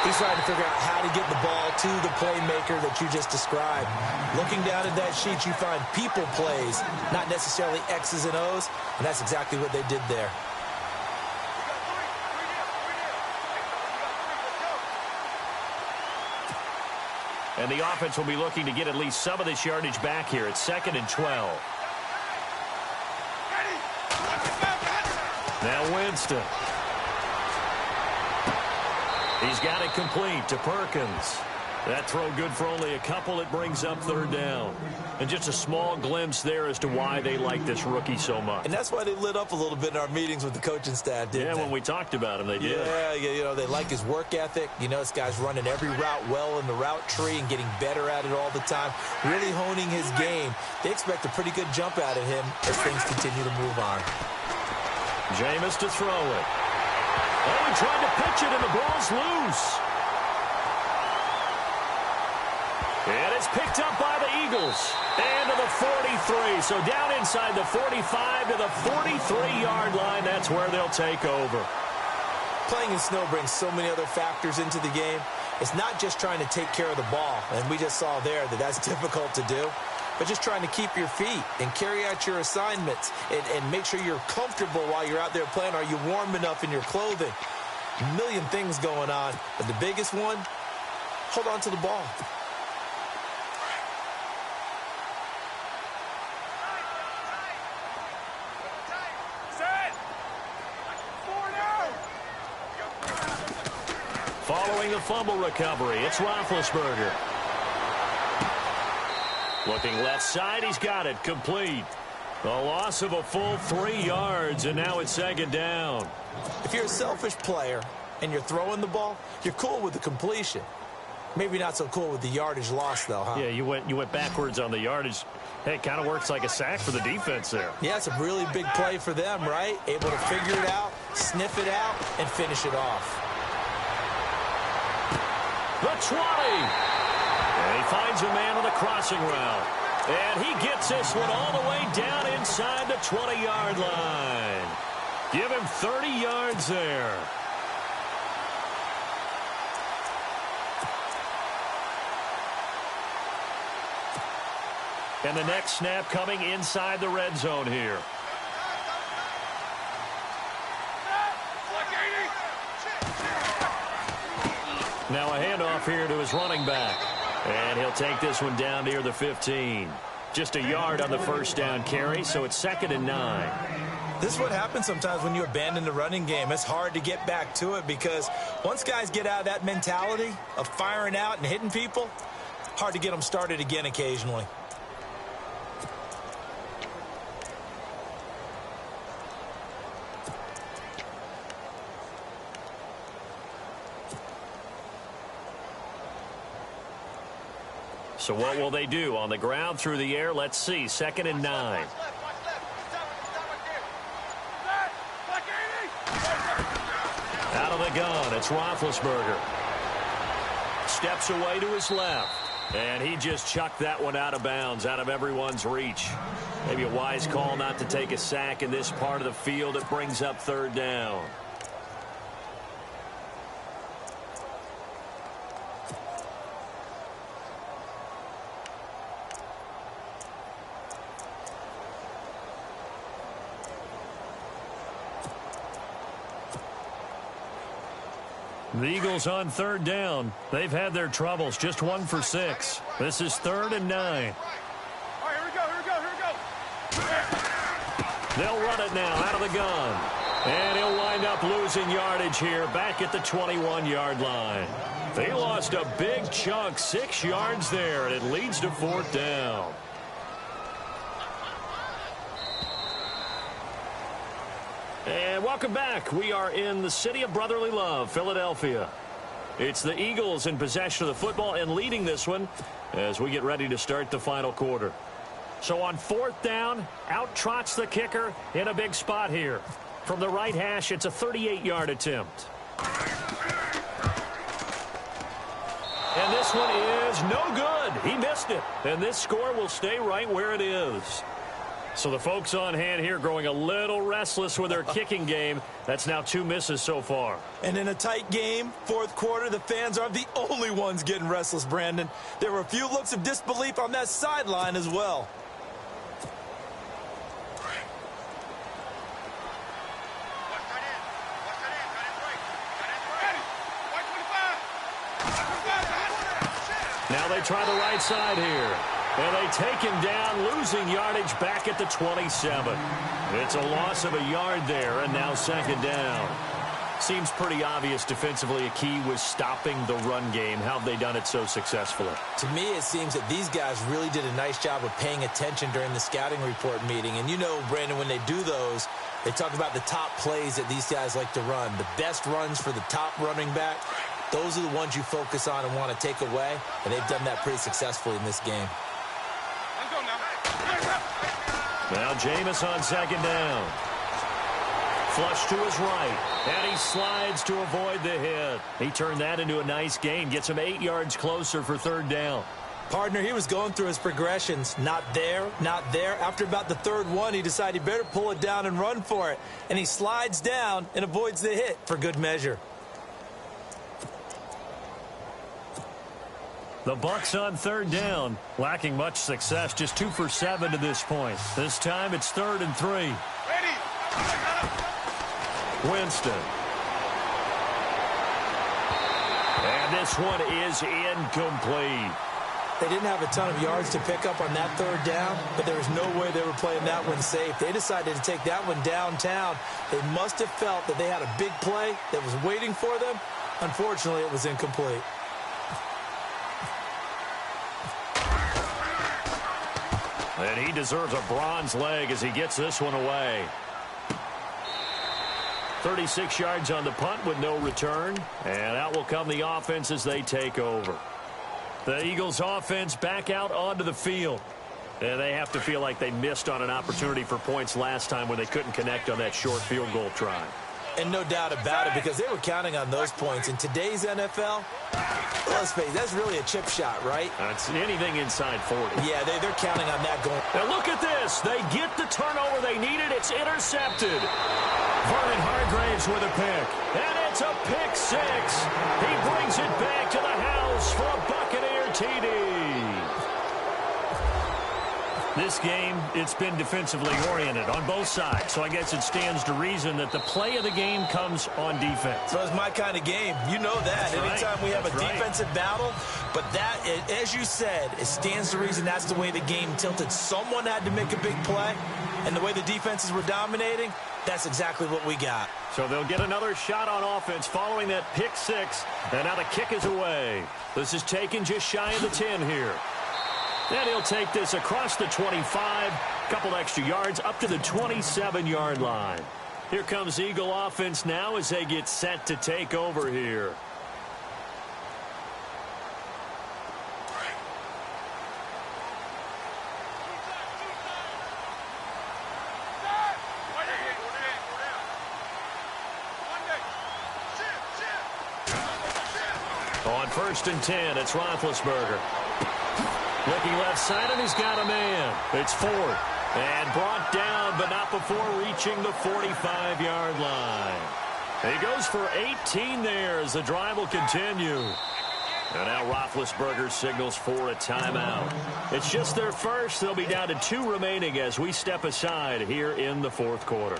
He's trying to figure out how to get the ball to the playmaker that you just described. Looking down at that sheet, you find people plays, not necessarily X's and O's, and that's exactly what they did there. And the offense will be looking to get at least some of this yardage back here. It's 2nd and 12. Now Winston. He's got it complete to Perkins. That throw good for only a couple. It brings up 3rd down. And just a small glimpse there as to why they like this rookie so much. And that's why they lit up a little bit in our meetings with the coaching staff, didn't they? Yeah, when we talked about him, they did. Yeah, you know, they like his work ethic. You know, this guy's running every route well in the route tree and getting better at it all the time, really honing his game. They expect a pretty good jump out of him as things continue to move on. Jameis to throw it. Oh, he tried to pitch it, and the ball's loose. And it's picked up by the Eagles. And to the 43. So down inside the 45 to the 43-yard line. That's where they'll take over. Playing in snow brings so many other factors into the game. It's not just trying to take care of the ball. And we just saw there that that's difficult to do. But just trying to keep your feet and carry out your assignments and make sure you're comfortable while you're out there playing. Are you warm enough in your clothing? A million things going on. But the biggest one, hold on to the ball. Following the fumble recovery, it's Roethlisberger. Looking left side, he's got it complete. A loss of a full 3 yards, and now it's 2nd down. If you're a selfish player and you're throwing the ball, you're cool with the completion. Maybe not so cool with the yardage loss, though, huh? Yeah, you went backwards on the yardage. Hey, it kind of works like a sack for the defense there. Yeah, it's a really big play for them, right? Able to figure it out, sniff it out, and finish it off. The 20. And he finds a man on the crossing route. And he gets this one all the way down inside the 20-yard line. Give him 30 yards there. And the next snap coming inside the red zone here. Now a handoff here to his running back. And he'll take this one down near the 15. Just a yard on the first down carry, so it's 2nd and 9. This is what happens sometimes when you abandon the running game. It's hard to get back to it because once guys get out of that mentality of firing out and hitting people, hard to get them started again occasionally. So what will they do? On the ground, through the air, let's see. 2nd and 9. Out of the gun, it's Roethlisberger. steps away to his left. And he just chucked that one out of bounds, out of everyone's reach. Maybe a wise call not to take a sack in this part of the field. It brings up third down. The Eagles on third down. They've had their troubles. Just 1 for 6. This is 3rd and 9. All right, here we go. They'll run it now out of the gun. And he'll wind up losing yardage here back at the 21-yard line. They lost a big chunk, 6 yards there, and it leads to 4th down. And welcome back. We are in the city of brotherly love, Philadelphia. It's the Eagles in possession of the football and leading this one as we get ready to start the final quarter. So on 4th down, out trots the kicker in a big spot here. From the right hash, it's a 38-yard attempt. And this one is no good. He missed it. And this score will stay right where it is. So the folks on hand here growing a little restless with their kicking game. That's now 2 misses so far. And in a tight game, 4th quarter, the fans aren't the only ones getting restless, Brandon. There were a few looks of disbelief on that sideline as well. Now they try the right side here. And they take him down, losing yardage back at the 27. It's a loss of a yard there, and now 2nd down. Seems pretty obvious defensively a key was stopping the run game. How have they done it so successfully? To me, it seems that these guys really did a nice job of paying attention during the scouting report meeting. And you know, Brandon, when they do those, they talk about the top plays that these guys like to run. The best runs for the top running back, those are the ones you focus on and want to take away. And they've done that pretty successfully in this game. Now Jameis on 2nd down. Flush to his right. And he slides to avoid the hit. He turned that into a nice gain. Gets him 8 yards closer for 3rd down. Partner, he was going through his progressions. Not there, not there. After about the 3rd one, he decided he better pull it down and run for it. And he slides down and avoids the hit for good measure. The Bucs on 3rd down, lacking much success, just 2 for 7 to this point. This time it's 3rd and 3. Ready. Winston. And this one is incomplete. They didn't have a ton of yards to pick up on that 3rd down, but there was no way they were playing that one safe. They decided to take that one downtown. They must have felt that they had a big play that was waiting for them. Unfortunately, it was incomplete. And he deserves a bronze leg as he gets this one away. 36 yards on the punt with no return. And out will come the offense as they take over. The Eagles offense back out onto the field. And they have to feel like they missed on an opportunity for points last time when they couldn't connect on that short field goal try. And no doubt about it, because they were counting on those points. In today's NFL, let's face it, that's really a chip shot, right? That's anything inside 40. Yeah, they're counting on that going. Now look at this. They get the turnover they needed. It's intercepted. Vernon Hargraves with a pick. And it's a pick 6. He brings it back to the house for a Buccaneer TD. This game, it's been defensively oriented on both sides, so I guess it stands to reason that the play of the game comes on defense. So it's my kind of game. You know that. That's Anytime right. we have That's a defensive battle, but that, as you said, it stands to reason that's the way the game tilted. Someone had to make a big play, and the way the defenses were dominating, that's exactly what we got. So they'll get another shot on offense following that pick 6, and now the kick is away. This is taken just shy of the 10 here. And he'll take this across the 25, couple extra yards up to the 27-yard line. Here comes Eagle offense now as they get set to take over here. On first and 10, it's Roethlisberger. Looking left side, and he's got a man. It's Ford. And brought down, but not before reaching the 45-yard line. He goes for 18 there as the drive will continue. And now Roethlisberger signals for a timeout. It's just their first. They'll be down to 2 remaining as we step aside here in the fourth quarter.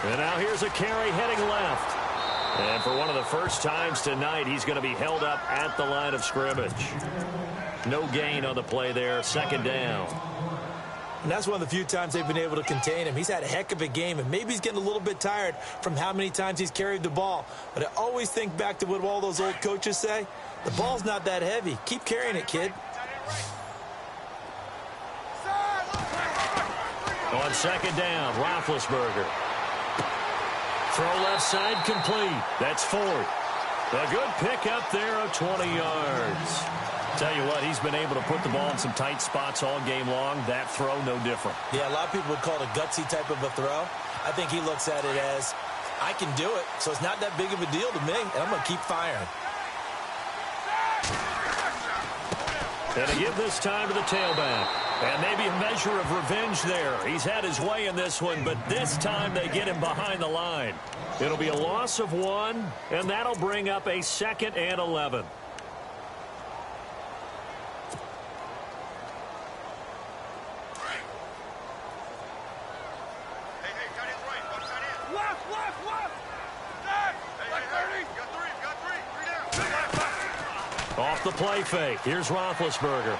And now here's a carry heading left. And for one of the first times tonight, he's going to be held up at the line of scrimmage. No gain on the play there, second down. And that's one of the few times they've been able to contain him. He's had a heck of a game, and maybe he's getting a little bit tired from how many times he's carried the ball. But I always think back to what all those old coaches say. The ball's not that heavy. Keep carrying it, kid. On second down, Roethlisberger. Throw left side complete. That's Ford. A good pickup there of 20 yards. Tell you what, he's been able to put the ball in some tight spots all game long. That throw, no different. Yeah, a lot of people would call it a gutsy type of a throw. I think he looks at it as, I can do it, so it's not that big of a deal to me, and I'm going to keep firing. And to give this time to the tailback. And maybe a measure of revenge there. He's had his way in this one, but this time they get him behind the line. It'll be a loss of 1, and that'll bring up a 2nd and 11. Off the play fake. Here's Roethlisberger.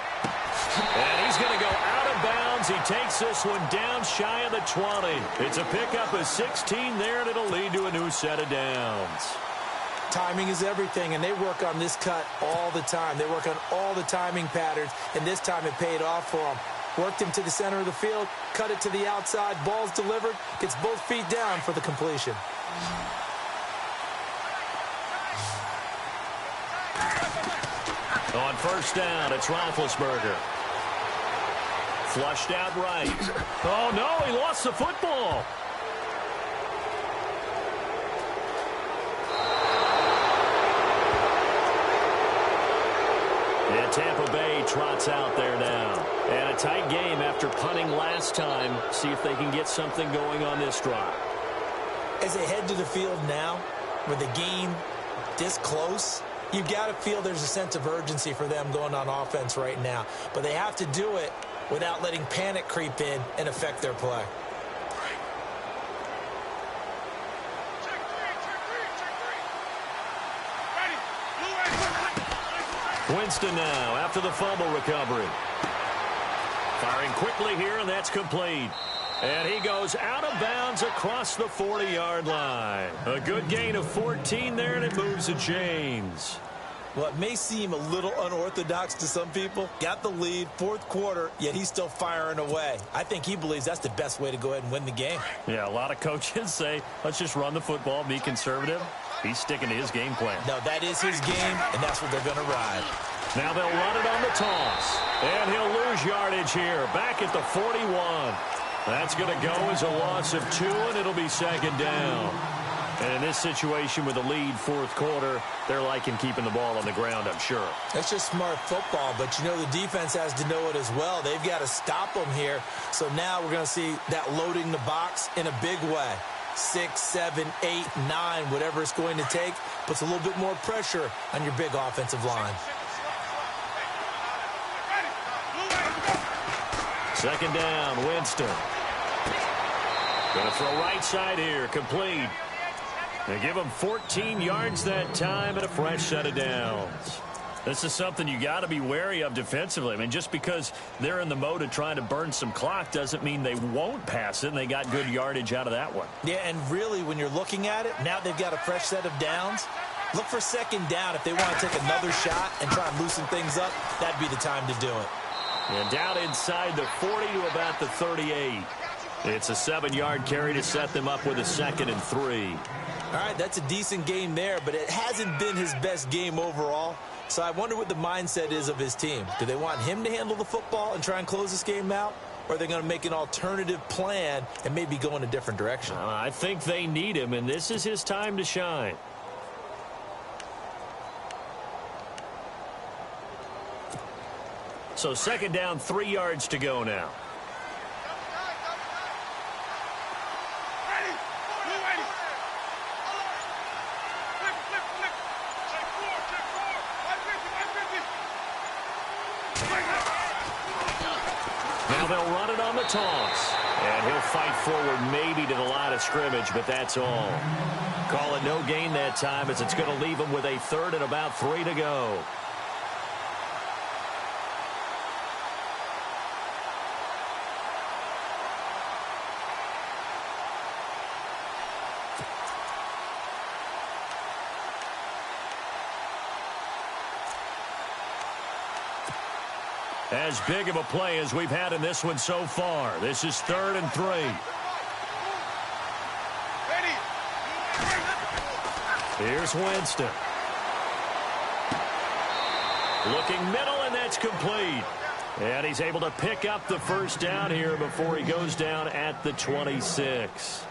And he's going to go out of bounds. He takes this one down shy of the 20. It's a pickup of 16 there, and it'll lead to a new set of downs. Timing is everything, and they work on this cut all the time. They work on all the timing patterns, and this time it paid off for them. Worked him to the center of the field, cut it to the outside, ball's delivered, gets both feet down for the completion. On first down, it's Roethlisberger. Flushed out right. Oh, no, he lost the football. And Tampa Bay trots out there now. And a tight game after punting last time. See if they can get something going on this drive. As they head to the field now, with the game this close, you've got to feel there's a sense of urgency for them going on offense right now. But they have to do it without letting panic creep in and affect their play. Winston now after the fumble recovery. Firing quickly here, and that's complete. And he goes out of bounds across the 40-yard line. A good gain of 14 there, and it moves the chains. Well, it may seem a little unorthodox to some people. Got the lead, fourth quarter, yet he's still firing away. I think he believes that's the best way to go ahead and win the game. Yeah, a lot of coaches say, let's just run the football, be conservative. He's sticking to his game plan. No, that is his game, and that's what they're going to ride. Now they'll run it on the toss. And he'll lose yardage here, back at the 41. That's going to go as a loss of 2, and it'll be second down. And in this situation with the lead fourth quarter, they're liking keeping the ball on the ground, I'm sure. That's just smart football, but you know the defense has to know it as well. They've got to stop them here. So now we're going to see that loading the box in a big way. 6, 7, 8, 9, whatever it's going to take, puts a little bit more pressure on your big offensive line. Second down, Winston. Going to throw right side here, complete. They give him 14 yards that time and a fresh set of downs. This is something you got to be wary of defensively. I mean, just because they're in the mode of trying to burn some clock doesn't mean they won't pass it, and they got good yardage out of that one. Yeah, and really, when you're looking at it, now they've got a fresh set of downs. Look for second down. If they want to take another shot and try and loosen things up, that'd be the time to do it. And down inside the 40 to about the 38. It's a 7-yard carry to set them up with a 2nd and 3. All right, that's a decent game there, but it hasn't been his best game overall. So I wonder what the mindset is of his team. Do they want him to handle the football and try and close this game out? Or are they going to make an alternative plan and maybe go in a different direction? I think they need him, and this is his time to shine. So 2nd down, 3 yards to go now. Now they'll run it on the toss. And he'll fight forward maybe to the line of scrimmage, but that's all. Call it no gain that time as it's going to leave him with a 3rd and about 3 to go. As big of a play as we've had in this one so far. This is 3rd and 3. Here's Winston. Looking middle, and that's complete. And he's able to pick up the 1st down here before he goes down at the 26.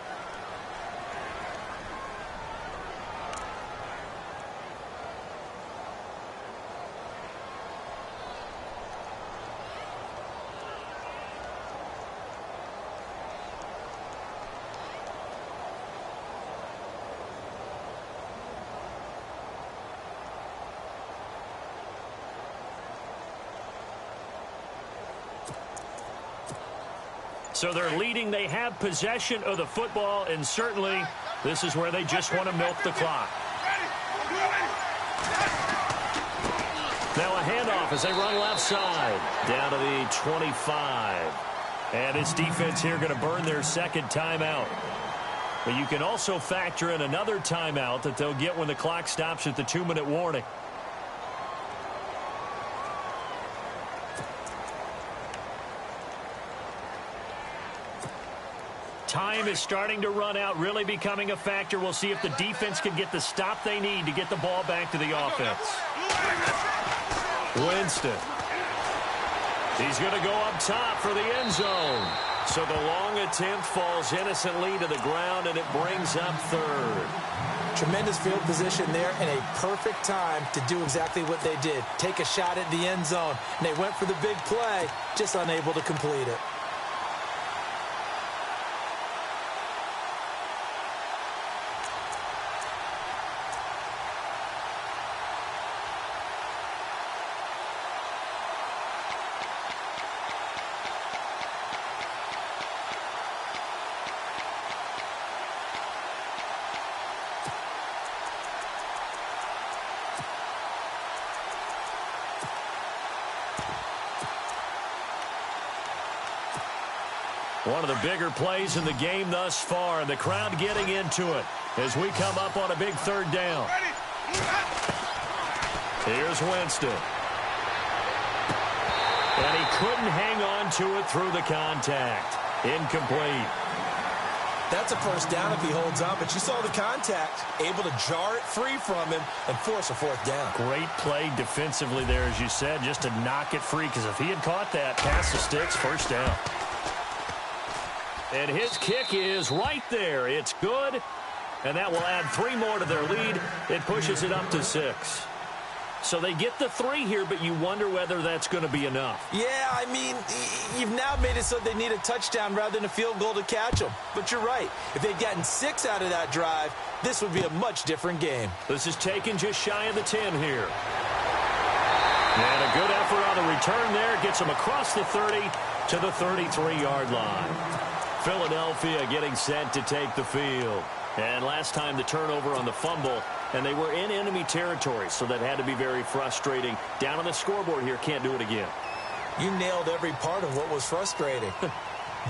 So they're leading. They have possession of the football, and certainly this is where they just want to milk the clock. Now a handoff as they run left side down to the 25. And this defense here going to burn their 2nd timeout. But you can also factor in another timeout that they'll get when the clock stops at the 2-minute warning. Time is starting to run out, really becoming a factor. We'll see if the defense can get the stop they need to get the ball back to the offense. Winston. He's going to go up top for the end zone. So the long attempt falls innocently to the ground, and it brings up 3rd. Tremendous field position there and a perfect time to do exactly what they did. Take a shot at the end zone. And they went for the big play, just unable to complete it. One of the bigger plays in the game thus far, and the crowd getting into it as we come up on a big 3rd down. Here's Winston. And he couldn't hang on to it through the contact. Incomplete. That's a 1st down if he holds on, but you saw the contact. Able to jar it free from him and force a 4th down. Great play defensively there, as you said, just to knock it free, because if he had caught that, pass the sticks, 1st down. And his kick is right there. It's good. And that will add 3 more to their lead. It pushes it up to 6. So they get the 3 here, but you wonder whether that's going to be enough. Yeah, I mean, you've now made it so they need a touchdown rather than a field goal to catch them. But you're right. If they'd gotten 6 out of that drive, this would be a much different game. This is taken just shy of the 10 here. And a good effort on the return there. Gets them across the 30 to the 33-yard line. Philadelphia getting set to take the field. And last time the turnover on the fumble, and they were in enemy territory, so that had to be very frustrating. Down on the scoreboard here, can't do it again. You nailed every part of what was frustrating.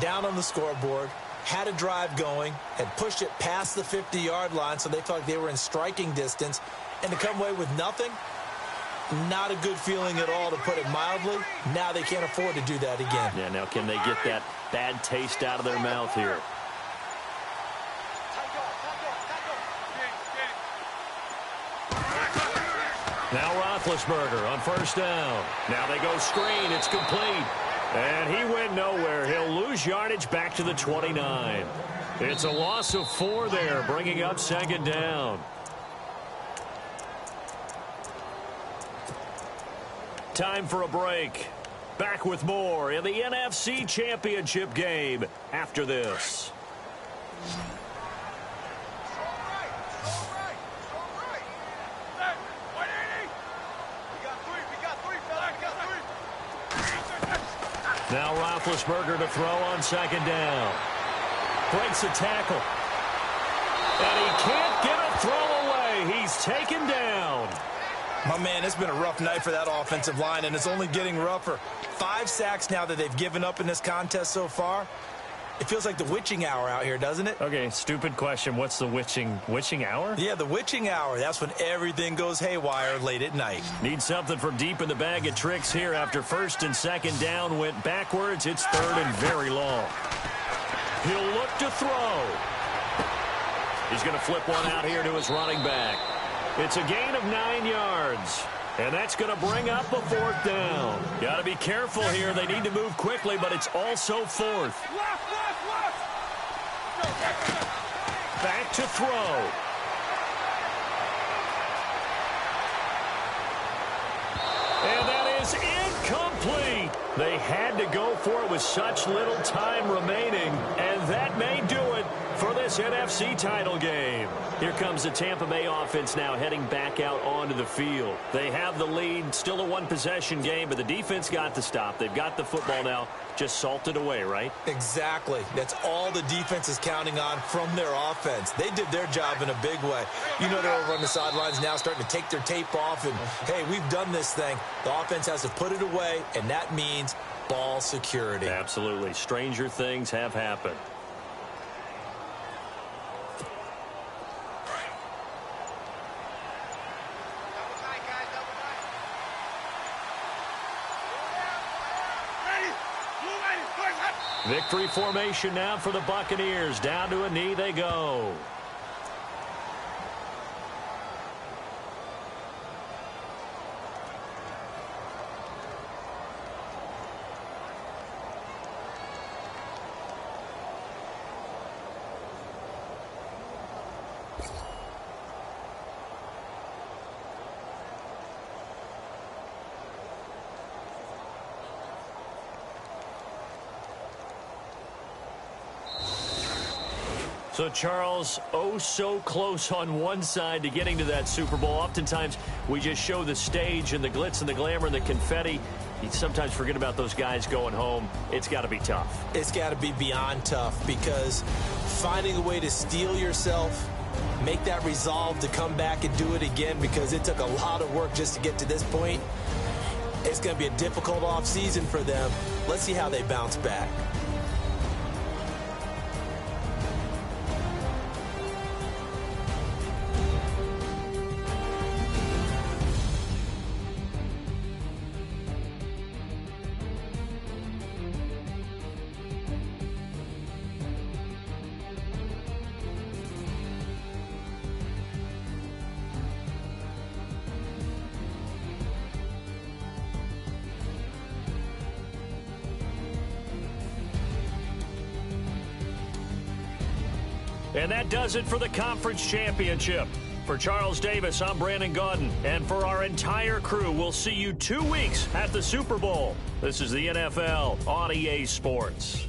Down on the scoreboard, had a drive going, had pushed it past the 50-yard line, so they felt like they were in striking distance, and to come away with nothing, not a good feeling at all, to put it mildly. Now they can't afford to do that again. Yeah, now can they get that bad taste out of their mouth here? Now Roethlisberger on first down. Now they go screen. It's complete. And he went nowhere. He'll lose yardage back to the 29. It's a loss of 4 there, bringing up second down. Time for a break. Back with more in the NFC Championship game after this. Now Roethlisberger to throw on second down. Breaks a tackle. And he can't get a throw away. He's taken down. My man, it's been a rough night for that offensive line, and it's only getting rougher. 5 sacks now that they've given up in this contest so far. It feels like the witching hour out here, doesn't it? Okay, stupid question. What's the witching hour? Yeah, the witching hour. That's when everything goes haywire late at night. Need something from deep in the bag of tricks here. After first and second down went backwards, it's third and very long. He'll look to throw. He's going to flip one out here to his running back. It's a gain of 9 yards. And that's going to bring up a 4th down. Got to be careful here. They need to move quickly, but it's also 4th. Back to throw. And that is incomplete. They had to go for it with such little time remaining, and that may do it for this NFC title game. Here comes the Tampa Bay offense now heading back out onto the field. They have the lead, still a one-possession game, but the defense got the stop. They've got the football now, just salted away, right? Exactly. That's all the defense is counting on from their offense. They did their job in a big way. You know, they're over on the sidelines now starting to take their tape off, and, hey, we've done this thing. The offense has to put it away, and that means ball security. Absolutely. Stranger things have happened. Victory formation now for the Buccaneers. Down to a knee they go. So, Charles, oh so close on one side to getting to that Super Bowl. Oftentimes, we just show the stage and the glitz and the glamour and the confetti. You sometimes forget about those guys going home. It's got to be tough. It's got to be beyond tough, because finding a way to steel yourself, make that resolve to come back and do it again, because it took a lot of work just to get to this point. It's going to be a difficult offseason for them. Let's see how they bounce back. And that does it for the conference championship. For Charles Davis, I'm Brandon Gaudin. And for our entire crew, we'll see you 2 weeks at the Super Bowl. This is the NFL on EA Sports.